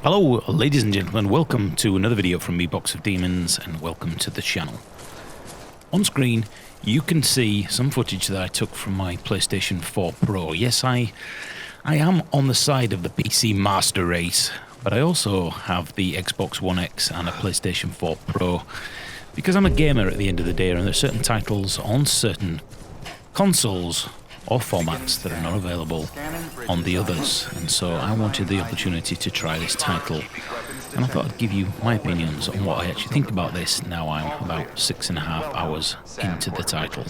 Hello ladies and gentlemen, welcome to another video from me, Box of Demons, and welcome to the channel. On screen you can see some footage that I took from my PlayStation 4 Pro. Yes, I am on the side of the PC master race, but I also have the Xbox One X and a PlayStation 4 Pro because I'm a gamer at the end of the day, and there are certain titles on certain consoles or formats that are not available on the others, and so I wanted the opportunity to try this title, and I thought I'd give you my opinions on what I actually think about this now I'm about 6.5 hours into the title.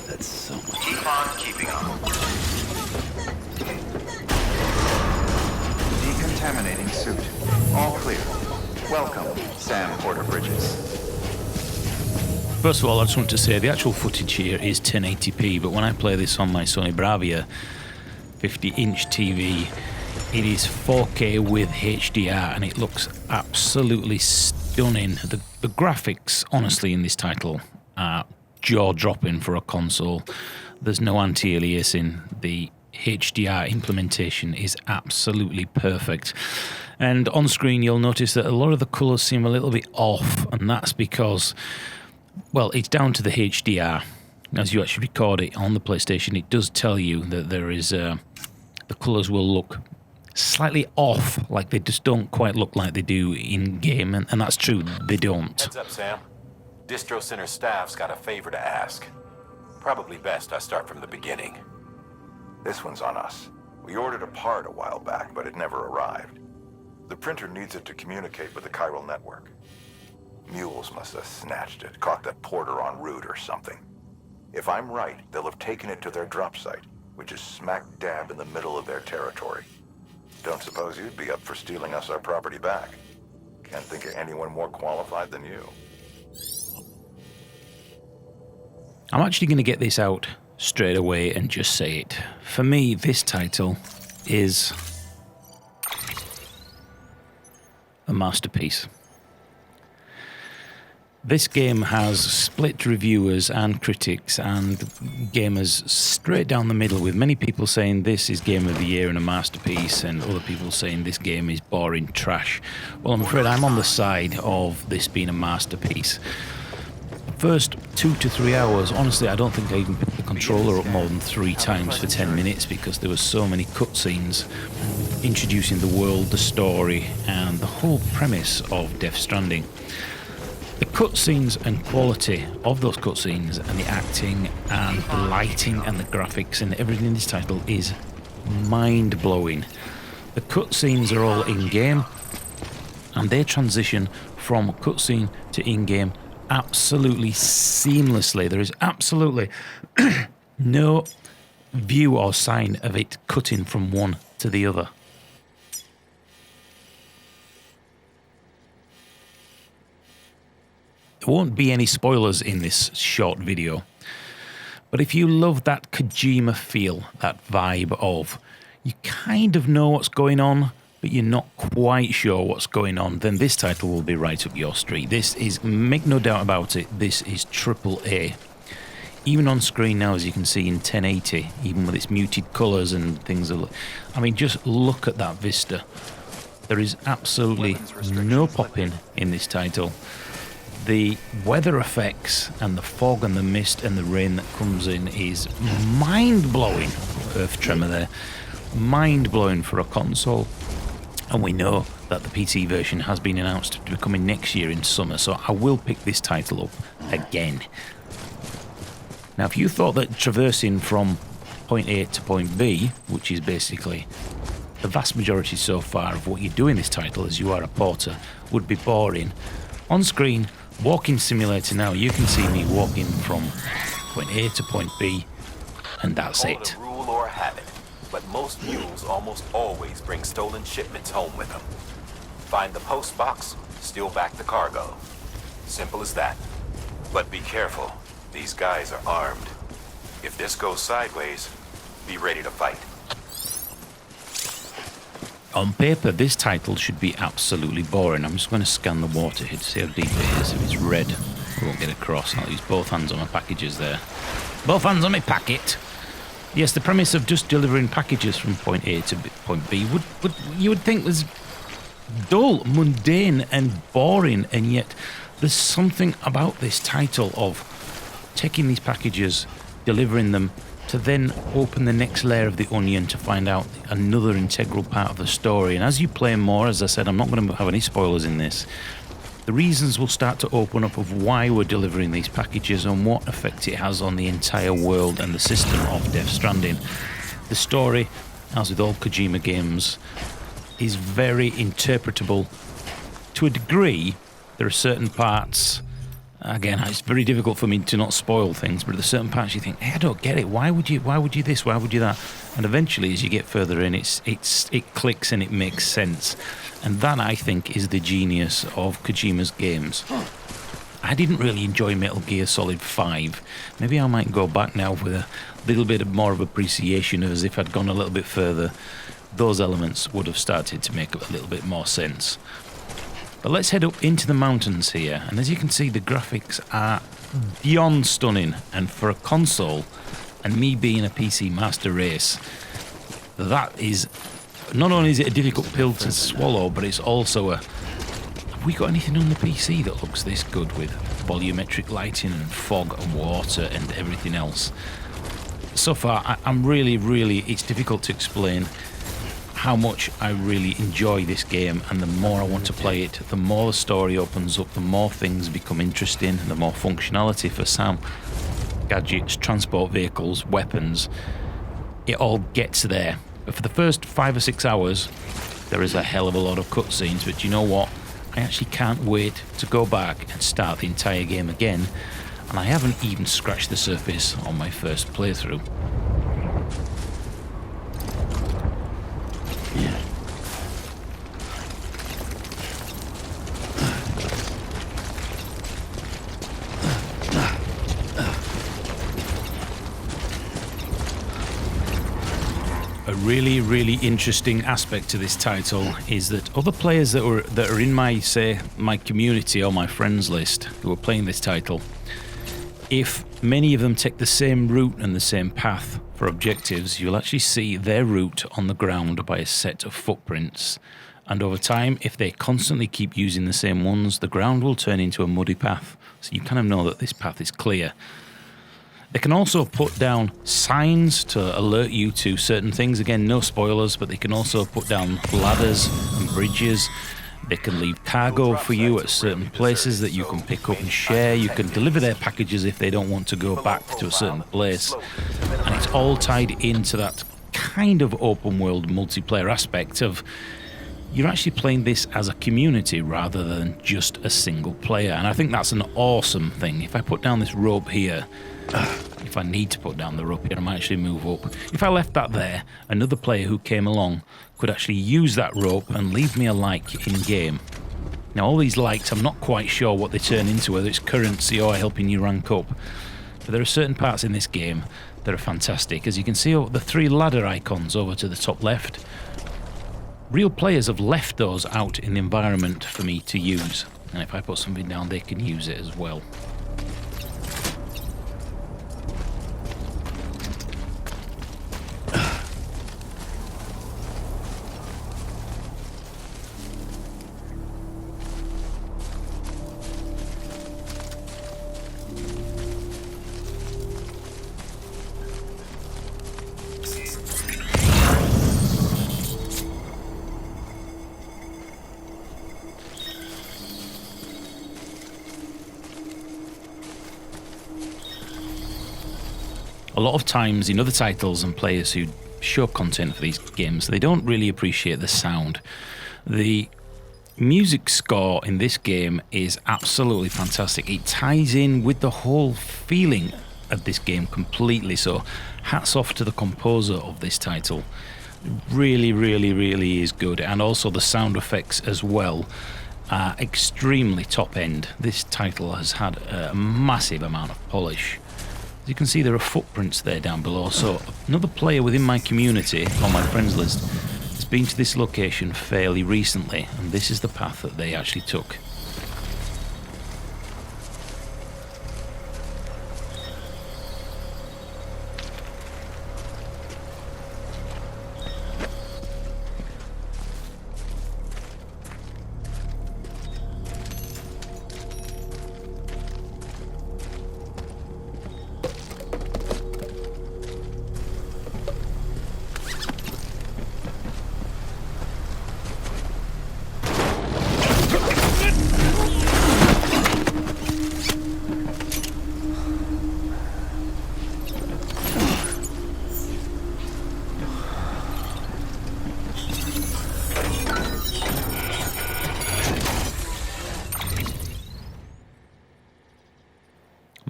That's so much. Keep on keeping on. Decontaminating suit. All clear. Welcome, Sam Porter-Bridges. First of all, I just want to say the actual footage here is 1080p, but when I play this on my Sony Bravia 50-inch TV, it is 4K with HDR, and it looks absolutely stunning. The graphics, honestly, in this title are jaw-dropping for a console. There's no anti-aliasing. The HDR implementation is absolutely perfect. And on screen, you'll notice that a lot of the colours seem a little bit off, and that's because, well, it's down to the HDR. As you actually record it on the PlayStation, it does tell you that there is the colours will look slightly off, like they just don't quite look like they do in game, and that's true, they don't. Heads up, Sam. Distro Center staff's got a favor to ask. Probably best I start from the beginning. This one's on us. We ordered a part a while back, but it never arrived. The printer needs it to communicate with the chiral network. Mules must have snatched it, caught that porter en route or something. If I'm right, they'll have taken it to their drop site, which is smack dab in the middle of their territory. Don't suppose you'd be up for stealing us our property back. Can't think of anyone more qualified than you. I'm actually going to get this out straight away and just say it. For me, this title is a masterpiece. This game has split reviewers and critics and gamers straight down the middle, with many people saying this is Game of the Year and a masterpiece, and other people saying this game is boring trash. Well, I'm afraid I'm on the side of this being a masterpiece. First 2 to 3 hours, honestly, I don't think I even picked the controller up more than 3 times for 10 minutes because there were so many cutscenes introducing the world, the story, and the whole premise of Death Stranding. The cutscenes and quality of those cutscenes and the acting and the lighting and the graphics and everything in this title is mind-blowing. The cutscenes are all in-game, and they transition from cutscene to in-game absolutely seamlessly. There is absolutely no view or sign of it cutting from one to the other. There won't be any spoilers in this short video, but if you love that Kojima feel, that vibe of you kind of know what's going on, but you're not quite sure what's going on, then this title will be right up your street. This is, make no doubt about it, this is AAA. Even on screen now, as you can see in 1080, even with its muted colours and things, I mean, just look at that vista. There is absolutely no popping in this title. The weather effects and the fog and the mist and the rain that comes in is mind-blowing. Earth tremor there. Mind-blowing for a console. And we know that the PC version has been announced to be coming next year in summer, so I will pick this title up again. Now, if you thought that traversing from point A to point B, which is basically the vast majority so far of what you do in this title as you are a porter, would be boring, on screen, Walking Simulator now, you can see me walking from point A to point B, and that's it. Rule or habit, but most mules almost always bring stolen shipments home with them. Find the post box, steal back the cargo. Simple as that. But be careful, these guys are armed. If this goes sideways, be ready to fight. On paper, this title should be absolutely boring. I'm just going to scan the water here to see how deep it is. If it's red, we won't get across. I'll use both hands on my packages there. Both hands on my packet. Yes, the premise of just delivering packages from point A to point B would you would think was dull, mundane, and boring, and yet there's something about this title of taking these packages, delivering them, to then open the next layer of the onion to find out another integral part of the story. And as you play more, as I said, I'm not going to have any spoilers in this, the reasons will start to open up of why we're delivering these packages and what effect it has on the entire world and the system of Death Stranding. The story, as with all Kojima games, is very interpretable. To a degree, there are certain parts, again, it's very difficult for me to not spoil things, but there are certain parts you think, hey, I don't get it, why would you this, why would you that? And eventually, as you get further in, it clicks and it makes sense. And that, I think, is the genius of Kojima's games. I didn't really enjoy Metal Gear Solid 5. Maybe I might go back now with a little bit more of appreciation, as if I'd gone a little bit further. Those elements would have started to make a little bit more sense. But let's head up into the mountains here, and as you can see, the graphics are beyond stunning, and for a console, and me being a PC master race, that is, not only is it a difficult pill to swallow, but it's also a, have we got anything on the PC that looks this good with volumetric lighting and fog and water and everything else? So far, I'm really, it's difficult to explain how much I really enjoy this game, and the more I want to play it, the more the story opens up, the more things become interesting, the more functionality for Sam, gadgets, transport vehicles, weapons, it all gets there. But for the first 5 or 6 hours, there is a hell of a lot of cutscenes, but you know what? I actually can't wait to go back and start the entire game again, and I haven't even scratched the surface on my first playthrough. A really interesting aspect to this title is that other players that are in my community or my friends list who are playing this title, if many of them take the same route and the same path for objectives, you'll actually see their route on the ground by a set of footprints. And over time, if they constantly keep using the same ones, the ground will turn into a muddy path. So you kind of know that this path is clear. They can also put down signs to alert you to certain things. Again, no spoilers, but they can also put down ladders and bridges. They can leave cargo for you at certain places that you can pick up and share. You can deliver their packages if they don't want to go back to a certain place. And it's all tied into that kind of open world multiplayer aspect of you're actually playing this as a community rather than just a single player. And I think that's an awesome thing. If I put down this rope here, if I need to put down the rope here, I might actually move up. If I left that there, another player who came along could actually use that rope and leave me a like in-game. Now, all these likes, I'm not quite sure what they turn into, whether it's currency or helping you rank up. But there are certain parts in this game that are fantastic. As you can see, the 3 ladder icons over to the top left, real players have left those out in the environment for me to use. And if I put something down, they can use it as well. A lot of times in other titles and players who show content for these games, they don't really appreciate the sound. The music score in this game is absolutely fantastic. It ties in with the whole feeling of this game completely, so hats off to the composer of this title. Really is good, and also the sound effects as well are extremely top end. This title has had a massive amount of polish. As you can see, there are footprints there down below, so another player within my community, on my friends list, has been to this location fairly recently, and this is the path that they actually took.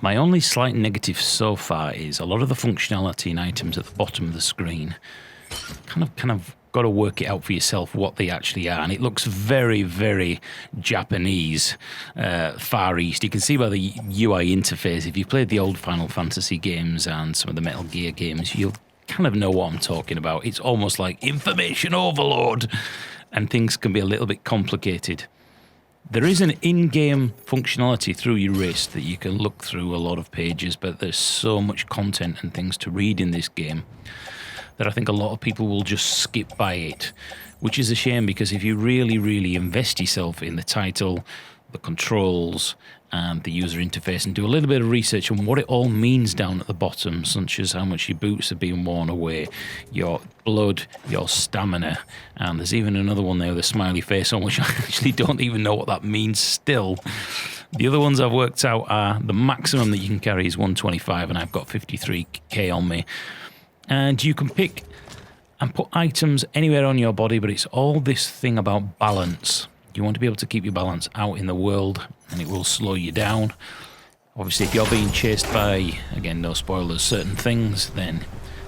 My only slight negative so far is a lot of the functionality and items at the bottom of the screen. Kind of got to work it out for yourself what they actually are, and it looks very, very Japanese, Far East. You can see by the UI interface, if you've played the old Final Fantasy games and some of the Metal Gear games, you'll kind of know what I'm talking about. It's almost like information overload, and things can be a little bit complicated. There is an in-game functionality through your wrist that you can look through a lot of pages, but there's so much content and things to read in this game that I think a lot of people will just skip by it, which is a shame, because if you really, really invest yourself in the title, the controls, and the user interface, and do a little bit of research on what it all means down at the bottom, such as how much your boots are being worn away, your blood, your stamina, and there's even another one there with a smiley face on, which I actually don't even know what that means still. The other ones I've worked out are the maximum that you can carry is 125, and I've got 53k on me. And you can pick and put items anywhere on your body, but it's all this thing about balance. You want to be able to keep your balance out in the world, and it will slow you down. Obviously, if you're being chased by, again, no spoilers, certain things, then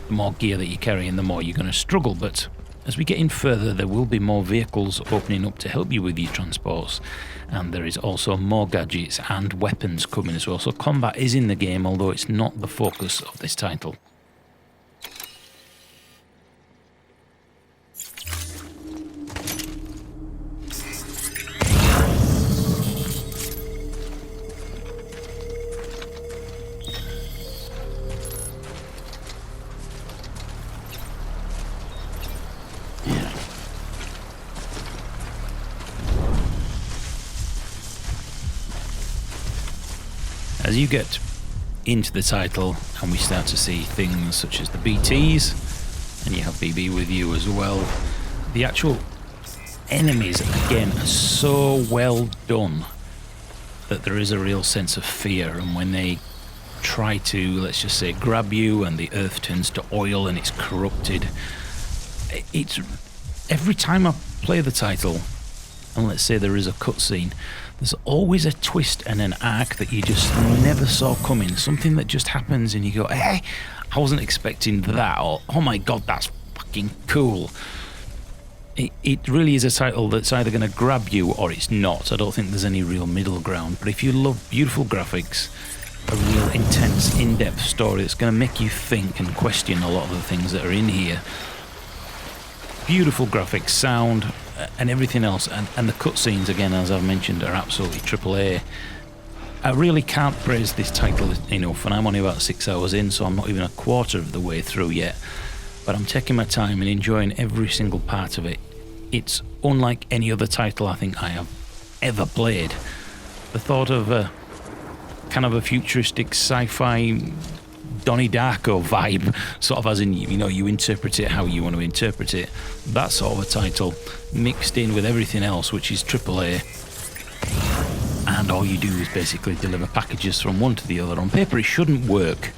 the more gear that you carry in, the more you're going to struggle. But as we get in further, there will be more vehicles opening up to help you with your transports. And there is also more gadgets and weapons coming as well. So combat is in the game, although it's not the focus of this title. As you get into the title and we start to see things such as the BTs, and you have BB with you as well, the actual enemies, again, are so well done that there is a real sense of fear. And when they try to, let's just say, grab you and the earth turns to oil and it's corrupted, it's every time I play the title, and let's say there is a cutscene, there's always a twist and an arc that you just never saw coming. Something that just happens and you go, hey, I wasn't expecting that, or oh my god, that's fucking cool. It really is a title that's either going to grab you or it's not. I don't think there's any real middle ground. But if you love beautiful graphics, a real intense, in-depth story that's going to make you think and question a lot of the things that are in here, beautiful graphics, sound, and everything else, and the cutscenes, again, as I've mentioned, are absolutely AAA. I really can't praise this title enough, and I'm only about 6 hours in, so I'm not even a quarter of the way through yet. But I'm taking my time and enjoying every single part of it. It's unlike any other title I think I have ever played. The thought of a kind of a futuristic sci-fi Donnie Darko vibe, sort of, as in, you know, you interpret it how you want to interpret it. That sort of a title mixed in with everything else, which is AAA, and all you do is basically deliver packages from one to the other. On paper it shouldn't work,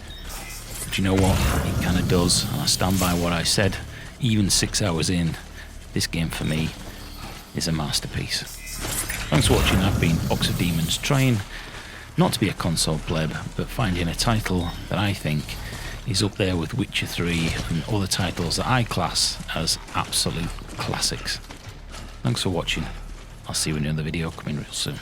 but you know what, it kind of does, and I stand by what I said. Even 6 hours in, this game for me is a masterpiece. Thanks for watching. I've been Box of Demons, trying not to be a console pleb, but finding a title that I think is up there with Witcher 3 and other titles that I class as absolute classics. Thanks for watching. I'll see you in another video coming real soon.